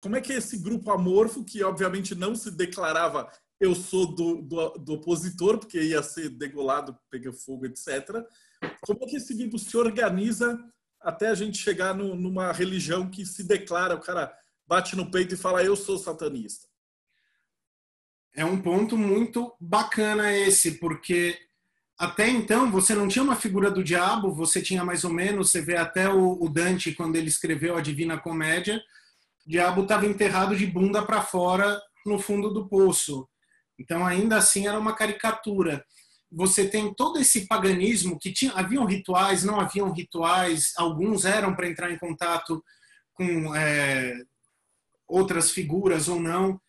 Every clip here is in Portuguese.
como é que esse grupo amorfo, que obviamente não se declarava eu sou do opositor, porque ia ser degolado, pegar fogo, etc. Como é que esse grupo se organiza até a gente chegar numa religião que se declara, o cara bate no peito e fala eu sou satanista? É um ponto muito bacana esse, porque até então você não tinha uma figura do diabo, você tinha mais ou menos, você vê até o Dante, quando ele escreveu a Divina Comédia, o diabo estava enterrado de bunda para fora no fundo do poço. Então, ainda assim, era uma caricatura. Você tem todo esse paganismo que haviam rituais, não haviam rituais, alguns eram para entrar em contato com outras figuras ou não.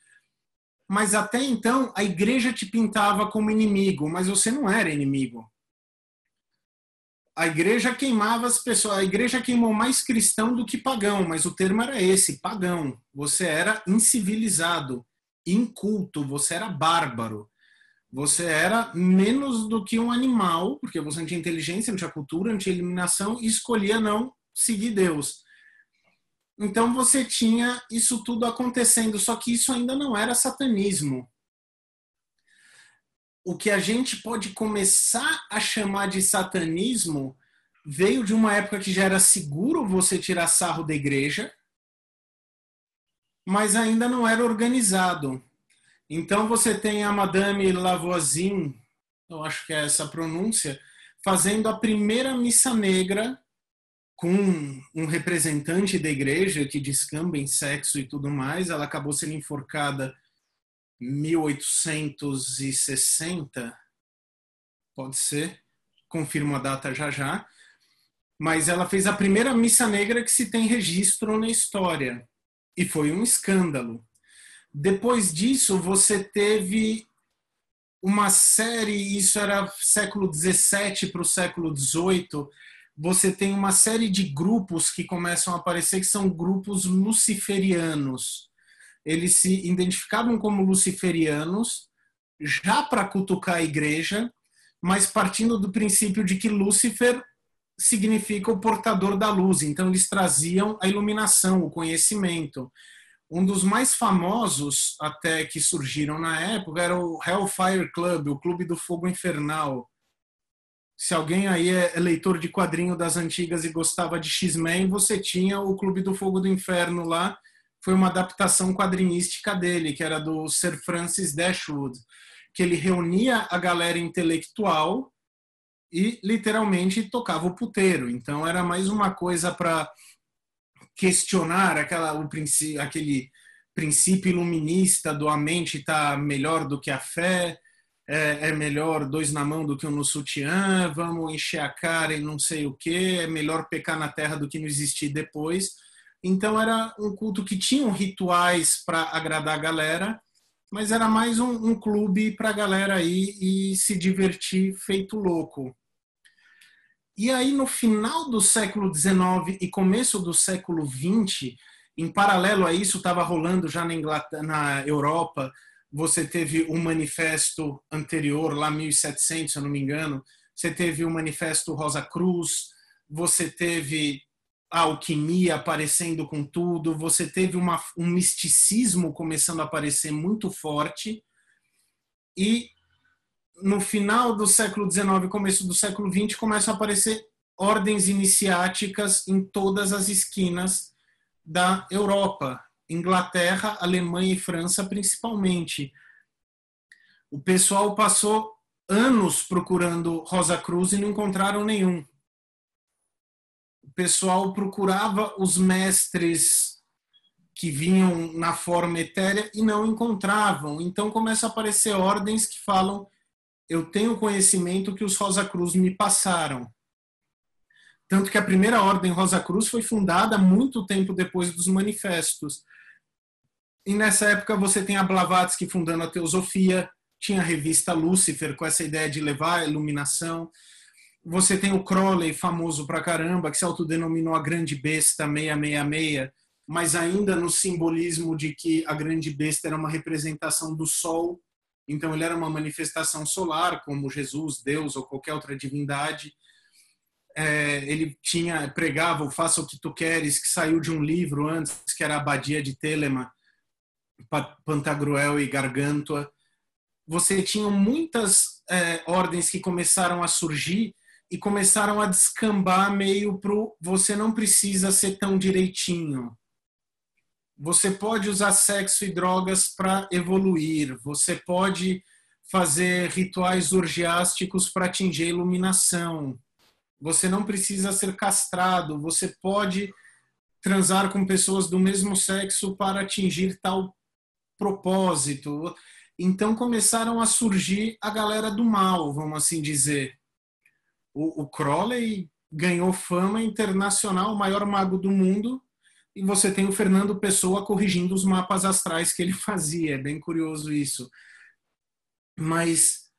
Mas até então, a igreja te pintava como inimigo, mas você não era inimigo. A igreja queimava as pessoas, a igreja queimou mais cristão do que pagão, mas o termo era esse, pagão. Você era incivilizado, inculto, você era bárbaro. Você era menos do que um animal, porque você não tinha inteligência, não tinha cultura, não tinha iluminação, e escolhia não seguir Deus. Então você tinha isso tudo acontecendo, só que isso ainda não era satanismo. O que a gente pode começar a chamar de satanismo veio de uma época que já era seguro você tirar sarro da igreja, mas ainda não era organizado. Então você tem a Madame Lavoisin, eu acho que é essa a pronúncia, fazendo a primeira missa negra com um representante da igreja que descamba em sexo e tudo mais. Ela acabou sendo enforcada em 1860, pode ser, confirmo a data já já, mas ela fez a primeira missa negra que se tem registro na história, e foi um escândalo. Depois disso, você teve uma série, isso era século XVII para o século XVIII, você tem uma série de grupos que começam a aparecer, que são grupos luciferianos. Eles se identificavam como luciferianos, já para cutucar a igreja, mas partindo do princípio de que Lúcifer significa o portador da luz. Então, eles traziam a iluminação, o conhecimento. Um dos mais famosos, até que surgiram na época, era o Hellfire Club, o Clube do Fogo Infernal. Se alguém aí é leitor de quadrinho das antigas e gostava de X-Men, você tinha o Clube do Fogo do Inferno lá. Foi uma adaptação quadrinística dele, que era do Sir Francis Dashwood, que ele reunia a galera intelectual e literalmente tocava o puteiro. Então era mais uma coisa para questionar aquele princípio iluminista do a mente está melhor do que a fé, é melhor dois na mão do que um no sutiã, vamos encher a cara e não sei o que, é melhor pecar na terra do que não existir depois. Então era um culto que tinha rituais para agradar a galera, mas era mais um clube para a galera ir e se divertir feito louco. E aí no final do século XIX e começo do século XX, em paralelo a isso estava rolando já na Europa, você teve um manifesto anterior, lá 1700, se eu não me engano, você teve o manifesto Rosa Cruz, você teve a alquimia aparecendo com tudo, você teve um misticismo começando a aparecer muito forte, e no final do século XIX e começo do século XX começam a aparecer ordens iniciáticas em todas as esquinas da Europa, Inglaterra, Alemanha e França principalmente. O pessoal passou anos procurando Rosa Cruz e não encontraram nenhum. O pessoal procurava os mestres que vinham na forma etérea e não encontravam. Então começam a aparecer ordens que falam: eu tenho conhecimento que os Rosa Cruz me passaram. Tanto que a primeira ordem Rosa Cruz foi fundada muito tempo depois dos manifestos. E nessa época você tem a Blavatsky fundando a Teosofia, tinha a revista Lúcifer com essa ideia de levar a iluminação. Você tem o Crowley, famoso pra caramba, que se autodenominou a Grande Besta 666, mas ainda no simbolismo de que a Grande Besta era uma representação do Sol. Então ele era uma manifestação solar, como Jesus, Deus ou qualquer outra divindade. ele pregava o Faça o que tu queres, que saiu de um livro antes, que era a Abadia de Telema, Pantagruel e Gargantua. Você tinha muitas ordens que começaram a surgir e começaram a descambar meio pro você não precisa ser tão direitinho. Você pode usar sexo e drogas para evoluir. Você pode fazer rituais orgiásticos para atingir a iluminação. Você não precisa ser castrado. Você pode transar com pessoas do mesmo sexo para atingir tal propósito. Então começaram a surgir a galera do mal, vamos assim dizer. O Crowley ganhou fama internacional, o maior mago do mundo, e você tem o Fernando Pessoa corrigindo os mapas astrais que ele fazia. É bem curioso isso. Mas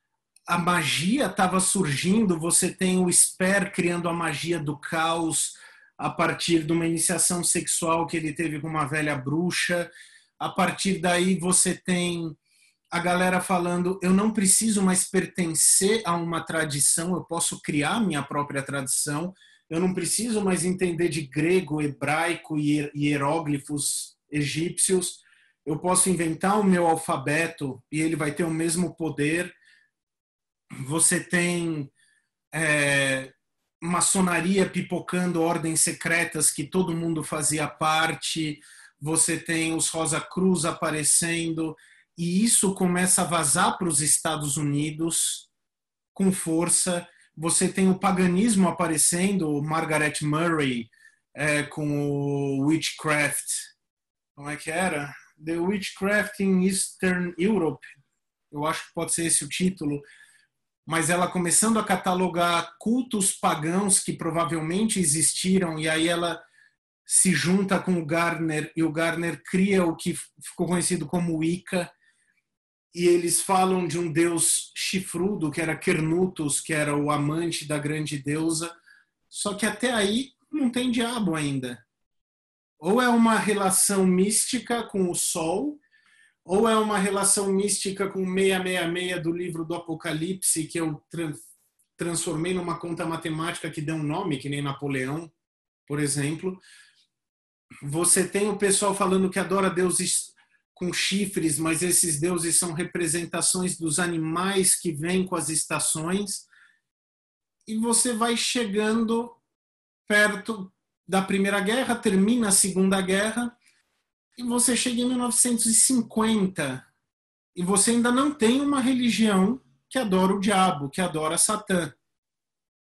a magia estava surgindo, você tem o Sper criando a magia do caos a partir de uma iniciação sexual que ele teve com uma velha bruxa. A partir daí você tem a galera falando, eu não preciso mais pertencer a uma tradição, eu posso criar minha própria tradição, eu não preciso mais entender de grego, hebraico e hieróglifos egípcios, eu posso inventar o meu alfabeto e ele vai ter o mesmo poder. Você tem maçonaria pipocando ordens secretas que todo mundo fazia parte, você tem os Rosa Cruz aparecendo, e isso começa a vazar para os Estados Unidos com força. Você tem o paganismo aparecendo, Margaret Murray com o Witchcraft. Como é que era? The Witchcraft in Eastern Europe. Eu acho que pode ser esse o título. Mas ela começando a catalogar cultos pagãos que provavelmente existiram, e aí ela se junta com o Gardner, e o Gardner cria o que ficou conhecido como Wicca, e eles falam de um deus chifrudo, que era Cernutus, que era o amante da grande deusa, só que até aí não tem diabo ainda. Ou é uma relação mística com o sol, ou é uma relação mística com 666 do livro do Apocalipse, que eu transformei numa conta matemática que deu um nome, que nem Napoleão, por exemplo. Você tem o pessoal falando que adora deuses com chifres, mas esses deuses são representações dos animais que vêm com as estações. E você vai chegando perto da Primeira Guerra, termina a Segunda Guerra, e você chega em 1950, e você ainda não tem uma religião que adora o diabo, que adora Satã.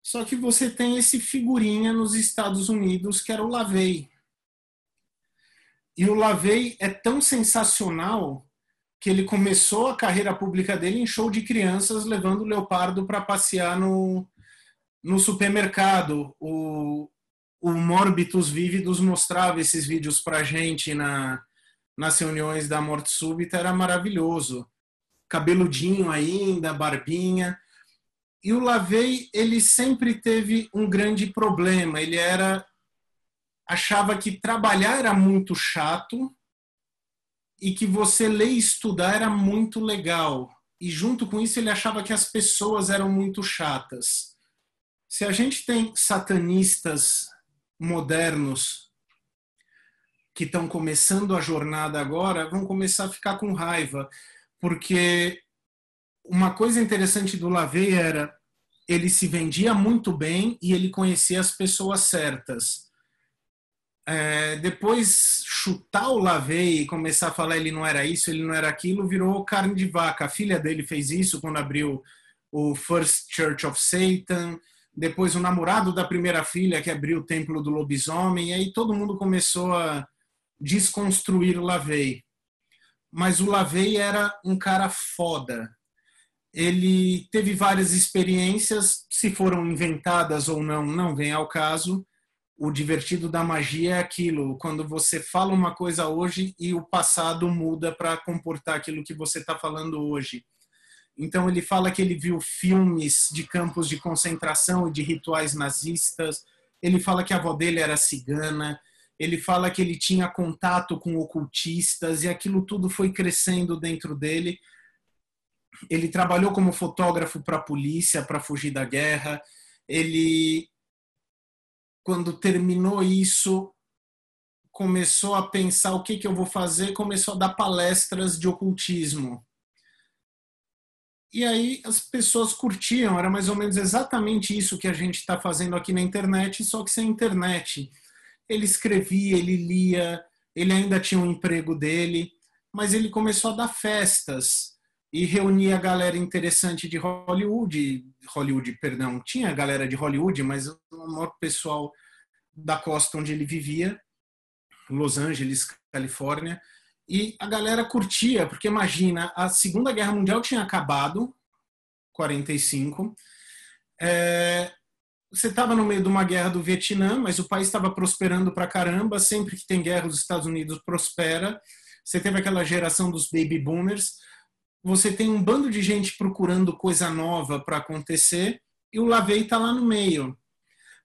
Só que você tem esse figurinha nos Estados Unidos, que era o LaVey. E o LaVey é tão sensacional que ele começou a carreira pública dele em show de crianças, levando o leopardo para passear no supermercado. O Morbitus Vívidos mostrava esses vídeos para a gente nas reuniões da Morte Súbita, era maravilhoso. Cabeludinho ainda, barbinha. E o LaVey, ele sempre teve um grande problema. Ele achava que trabalhar era muito chato e que você ler e estudar era muito legal. E junto com isso ele achava que as pessoas eram muito chatas. Se a gente tem satanistas modernos que estão começando a jornada agora, vão começar a ficar com raiva, porque uma coisa interessante do LaVey era ele se vendia muito bem e ele conhecia as pessoas certas. Depois chutar o LaVey e começar a falar ele não era isso, ele não era aquilo, virou carne de vaca. A filha dele fez isso quando abriu o First Church of Satan, depois o namorado da primeira filha que abriu o Templo do Lobisomem, e aí todo mundo começou a desconstruir o LaVey. Mas o LaVey era um cara foda. Ele teve várias experiências, se foram inventadas ou não, não vem ao caso. O divertido da magia é aquilo, quando você fala uma coisa hoje e o passado muda para comportar aquilo que você está falando hoje. Então ele fala que ele viu filmes de campos de concentração e de rituais nazistas, ele fala que a avó dele era cigana, ele fala que ele tinha contato com ocultistas e aquilo tudo foi crescendo dentro dele. Ele trabalhou como fotógrafo para a polícia, para fugir da guerra, ele quando terminou isso, começou a pensar o que eu vou fazer, começou a dar palestras de ocultismo. E aí as pessoas curtiam, era mais ou menos exatamente isso que a gente está fazendo aqui na internet, só que sem internet. Ele escrevia, ele lia, ele ainda tinha um emprego dele, mas ele começou a dar festas e reunia a galera interessante de Hollywood, tinha a galera de Hollywood, mas o maior pessoal da costa onde ele vivia, Los Angeles, Califórnia, e a galera curtia, porque imagina, a Segunda Guerra Mundial tinha acabado, 45, você estava no meio de uma guerra do Vietnã, mas o país estava prosperando pra caramba, sempre que tem guerra os Estados Unidos prospera, você teve aquela geração dos baby boomers, você tem um bando de gente procurando coisa nova para acontecer, e o LaVey está lá no meio.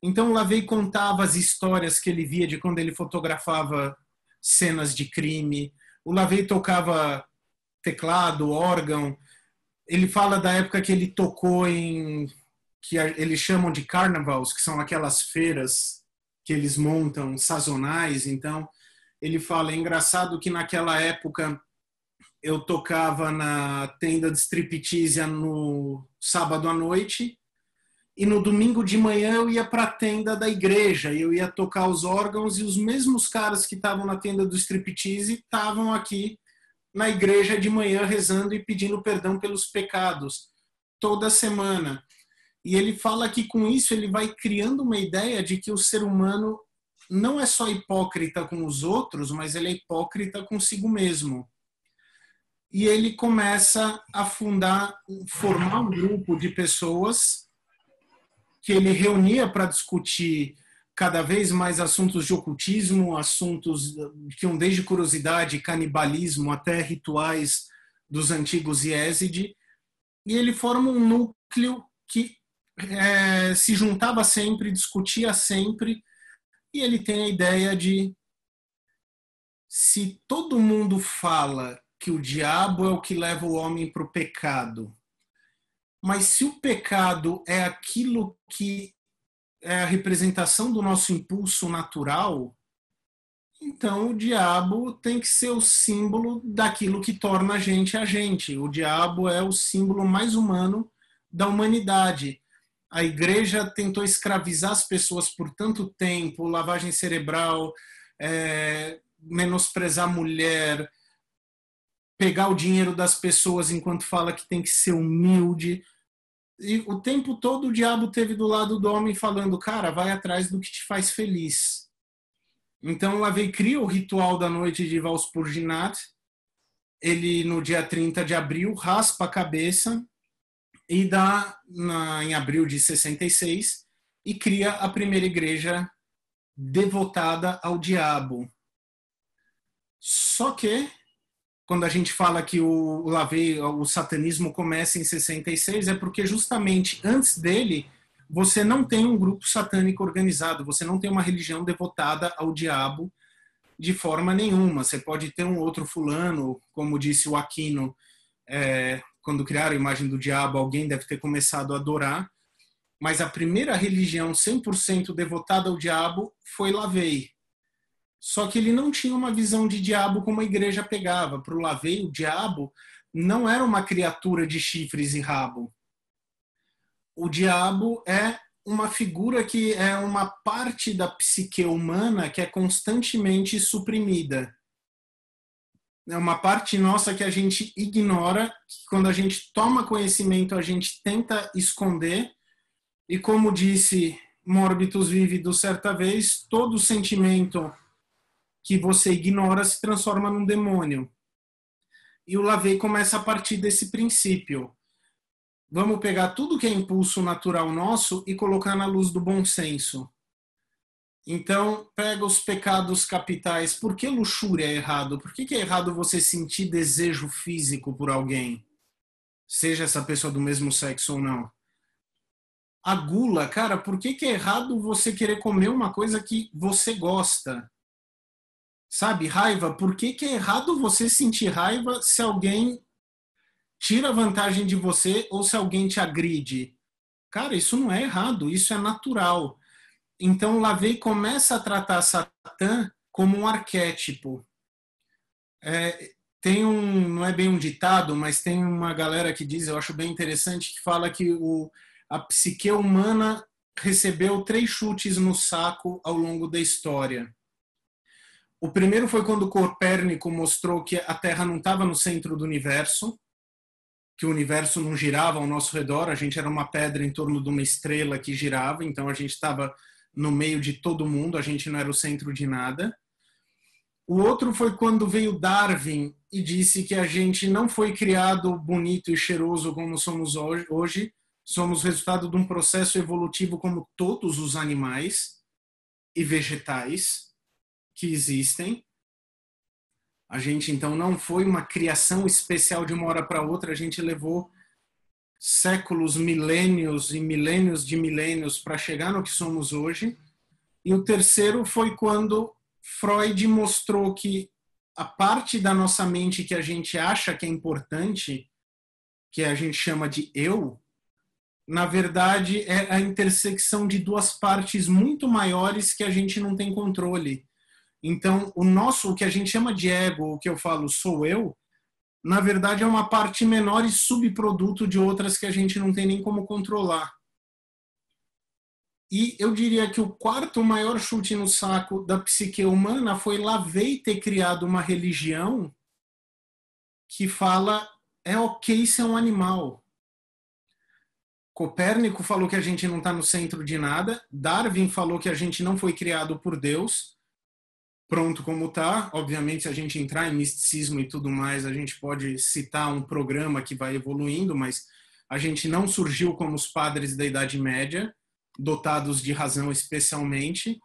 Então o LaVey contava as histórias que ele via de quando ele fotografava cenas de crime, o LaVey tocava teclado, órgão, ele fala da época que ele tocou em, que eles chamam de carnavals, que são aquelas feiras que eles montam sazonais. Então ele fala, é engraçado que naquela época eu tocava na tenda de striptease no sábado à noite e no domingo de manhã eu ia para a tenda da igreja e eu ia tocar os órgãos e os mesmos caras que estavam na tenda do striptease estavam aqui na igreja de manhã rezando e pedindo perdão pelos pecados toda semana. E ele fala que com isso ele vai criando uma ideia de que o ser humano não é só hipócrita com os outros, mas ele é hipócrita consigo mesmo. E ele começa a formar um grupo de pessoas que ele reunia para discutir cada vez mais assuntos de ocultismo, assuntos que iam desde curiosidade, canibalismo, até rituais dos antigos Yezid. E ele forma um núcleo que se juntava sempre, discutia sempre, e ele tem a ideia de, se todo mundo fala que o diabo é o que leva o homem para o pecado, mas se o pecado é aquilo que é a representação do nosso impulso natural, então o diabo tem que ser o símbolo daquilo que torna a gente a gente. O diabo é o símbolo mais humano da humanidade. A igreja tentou escravizar as pessoas por tanto tempo, lavagem cerebral, menosprezar a mulher, pegar o dinheiro das pessoas enquanto fala que tem que ser humilde. E o tempo todo o diabo teve do lado do homem falando, cara, vai atrás do que te faz feliz. Então LaVey cria o ritual da noite de Valspurginat. Ele, no dia 30 de abril, raspa a cabeça e dá, em abril de 66, e cria a primeira igreja devotada ao diabo. Só que quando a gente fala que o LaVey, o satanismo começa em 66, é porque justamente antes dele você não tem um grupo satânico organizado, você não tem uma religião devotada ao diabo de forma nenhuma. Você pode ter um outro fulano, como disse o Aquino, quando criaram a imagem do diabo, alguém deve ter começado a adorar, mas a primeira religião 100% devotada ao diabo foi LaVey. Só que ele não tinha uma visão de diabo como a igreja pegava. Para o LaVey, o diabo não era uma criatura de chifres e rabo. O diabo é uma figura que é uma parte da psique humana que é constantemente suprimida. É uma parte nossa que a gente ignora, que quando a gente toma conhecimento, a gente tenta esconder. E como disse Morbitus Vívido certa vez, todo sentimento que você ignora se transforma num demônio. E o LaVey começa a partir desse princípio. Vamos pegar tudo que é impulso natural nosso e colocar na luz do bom senso. Então, pega os pecados capitais. Por que luxúria é errado? Por que é errado você sentir desejo físico por alguém? Seja essa pessoa do mesmo sexo ou não. A gula, cara, por que é errado você querer comer uma coisa que você gosta? Sabe, raiva, por que é errado você sentir raiva se alguém tira vantagem de você ou se alguém te agride? Cara, isso não é errado, isso é natural. Então, LaVey começa a tratar Satã como um arquétipo. Não é bem um ditado, mas tem uma galera que diz, eu acho bem interessante, que fala que a psique humana recebeu 3 chutes no saco ao longo da história. O primeiro foi quando Copérnico mostrou que a Terra não estava no centro do universo, que o universo não girava ao nosso redor, a gente era uma pedra em torno de uma estrela que girava, então a gente estava no meio de todo mundo, a gente não era o centro de nada. O outro foi quando veio Darwin e disse que a gente não foi criado bonito e cheiroso como somos hoje, somos resultado de um processo evolutivo como todos os animais e vegetais que existem. A gente, então, não foi uma criação especial de uma hora para outra, a gente levou séculos, milênios e milênios de milênios para chegar no que somos hoje. E o terceiro foi quando Freud mostrou que a parte da nossa mente que a gente acha que é importante, que a gente chama de eu, na verdade é a intersecção de 2 partes muito maiores que a gente não tem controle. Então, o que a gente chama de ego, o que eu falo sou eu, na verdade é uma parte menor e subproduto de outras que a gente não tem nem como controlar. E eu diria que o 4º maior chute no saco da psique humana foi LaVey ter criado uma religião que fala é ok ser um animal. Copérnico falou que a gente não está no centro de nada, Darwin falou que a gente não foi criado por Deus, pronto como está. Obviamente, se a gente entrar em misticismo e tudo mais, a gente pode citar um programa que vai evoluindo, mas a gente não surgiu como os padres da Idade Média, dotados de razão especialmente.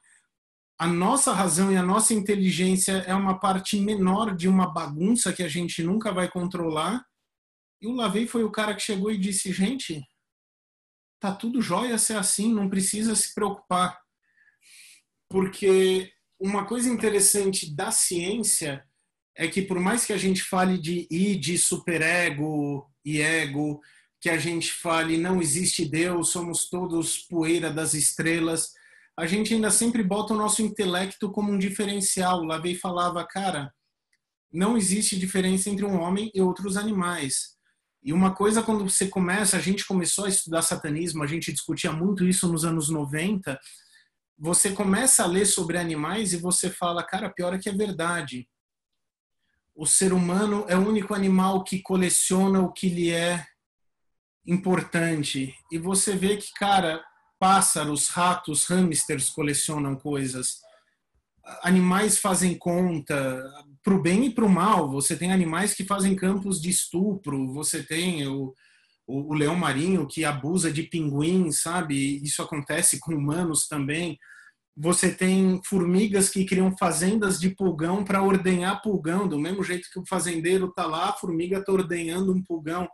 A nossa razão e a nossa inteligência é uma parte menor de uma bagunça que a gente nunca vai controlar. E o LaVey foi o cara que chegou e disse, gente, tá tudo jóia ser assim, não precisa se preocupar. Porque uma coisa interessante da ciência é que por mais que a gente fale de id, superego e ego, que a gente fale não existe Deus, somos todos poeira das estrelas, a gente ainda sempre bota o nosso intelecto como um diferencial. LaVey falava, cara, não existe diferença entre um homem e outros animais. E uma coisa, quando você começa, a gente começou a estudar satanismo, a gente discutia muito isso nos anos 90, você começa a ler sobre animais e você fala, cara, pior é que é verdade. O ser humano é o único animal que coleciona o que lhe é importante. E você vê que, cara, pássaros, ratos, hamsters colecionam coisas. Animais fazem conta, pro bem e pro mal. Você tem animais que fazem campos de estupro, você tem o leão marinho que abusa de pinguim, sabe? Isso acontece com humanos também. Você tem formigas que criam fazendas de pulgão para ordenhar pulgão, do mesmo jeito que o fazendeiro está lá, a formiga está ordenhando um pulgão.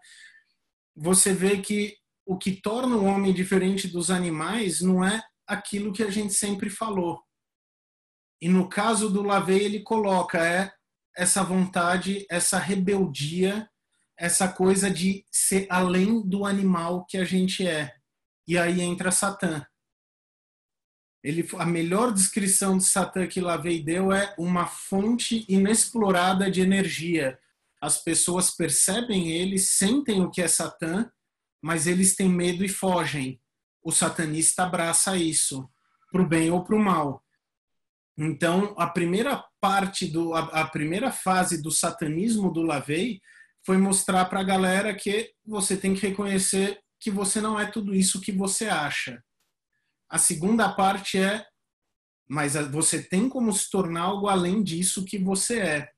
Você vê que o que torna o homem diferente dos animais não é aquilo que a gente sempre falou. E no caso do LaVey, ele coloca essa vontade, essa rebeldia, essa coisa de ser além do animal que a gente é. E aí entra Satã. A melhor descrição de Satã que LaVey deu é uma fonte inexplorada de energia. As pessoas percebem ele, sentem o que é Satã, mas eles têm medo e fogem. O satanista abraça isso, para o bem ou para o mal. Então, a primeira fase do satanismo do LaVey foi mostrar para a galera que você tem que reconhecer que você não é tudo isso que você acha. A segunda parte mas você tem como se tornar algo além disso que você é.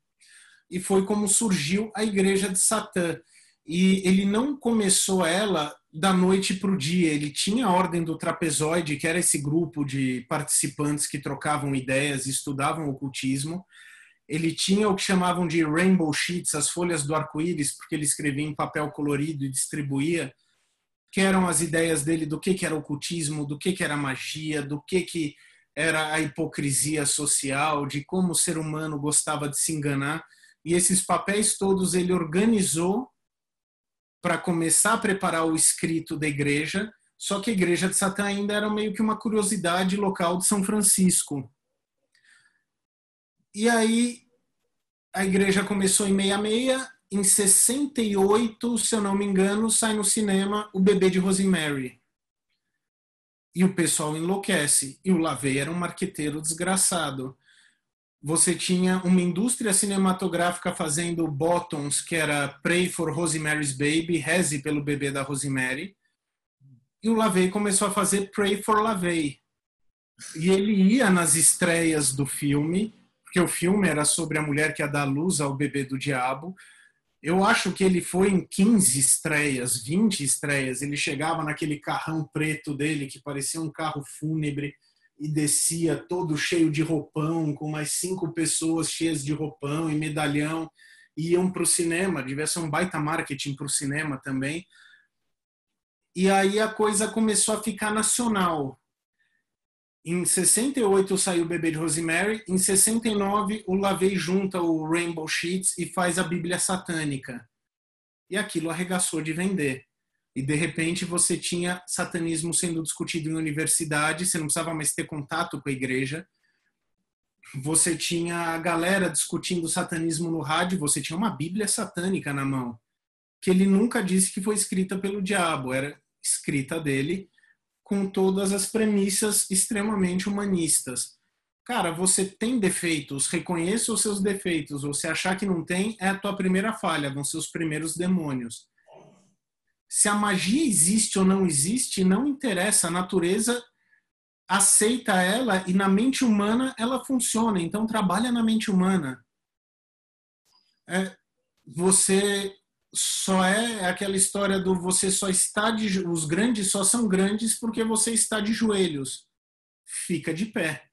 E foi como surgiu a Igreja de Satã. E ele não começou ela da noite para o dia. Ele tinha a Ordem do Trapezoide, que era esse grupo de participantes que trocavam ideias e estudavam o ocultismo. Ele tinha o que chamavam de rainbow sheets, as folhas do arco-íris, porque ele escrevia em papel colorido e distribuía, que eram as ideias dele do que era ocultismo, do que era magia, do que era a hipocrisia social, de como o ser humano gostava de se enganar. E esses papéis todos ele organizou para começar a preparar o escrito da igreja, Só que a igreja de Satã ainda era meio que uma curiosidade local de São Francisco. E aí a igreja começou em 66, em 68, se eu não me engano, sai no cinema O Bebê de Rosemary. E o pessoal enlouquece. E o LaVey era um marqueteiro desgraçado. Você tinha uma indústria cinematográfica fazendo bottoms, que era Pray for Rosemary's Baby, reze pelo bebê da Rosemary. E o LaVey começou a fazer Pray for LaVey. E ele ia nas estreias do filme, porque o filme era sobre a mulher que ia dar luz ao bebê do diabo. Eu acho que ele foi em 15 estreias, 20 estreias. Ele chegava naquele carrão preto dele, que parecia um carro fúnebre, e descia todo cheio de roupão, com mais 5 pessoas cheias de roupão e medalhão, e iam para o cinema. Devia ser um baita marketing para o cinema também. E aí a coisa começou a ficar nacional. Em 68 saiu o Bebê de Rosemary, em 69 o LaVey junta o Rainbow Sheets e faz a Bíblia Satânica. E aquilo arregaçou de vender. E de repente você tinha satanismo sendo discutido em universidade, você não precisava mais ter contato com a igreja. Você tinha a galera discutindo satanismo no rádio, você tinha uma Bíblia satânica na mão, que ele nunca disse que foi escrita pelo diabo, era escrita dele, com todas as premissas extremamente humanistas. Cara, você tem defeitos, reconheça os seus defeitos. Você achar que não tem, é a tua primeira falha, vão ser os primeiros demônios. Se a magia existe ou não existe, não interessa. A natureza aceita ela e na mente humana ela funciona. Então, trabalha na mente humana. Você só é aquela história do você só está de... Os grandes só são grandes porque você está de joelhos. Fica de pé.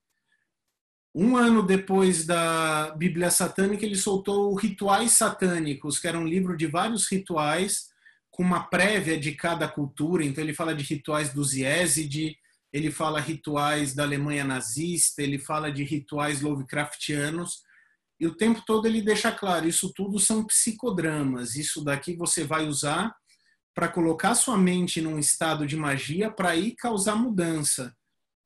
Um ano depois da Bíblia Satânica, ele soltou Rituais Satânicos, que era um livro de vários rituais, com uma prévia de cada cultura. Então ele fala de rituais dos Yezid, ele fala rituais da Alemanha nazista, ele fala de rituais Lovecraftianos. E o tempo todo ele deixa claro, isso tudo são psicodramas. Isso daqui você vai usar para colocar sua mente num estado de magia para aí causar mudança.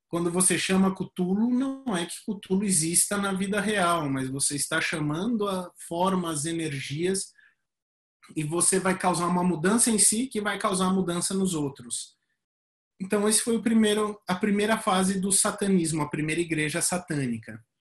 Quando você chama Cthulhu, não é que Cthulhu exista na vida real, mas você está chamando a formas, energias, e você vai causar uma mudança em si que vai causar mudança nos outros. Então, esse foi a primeira fase do satanismo, a primeira igreja satânica.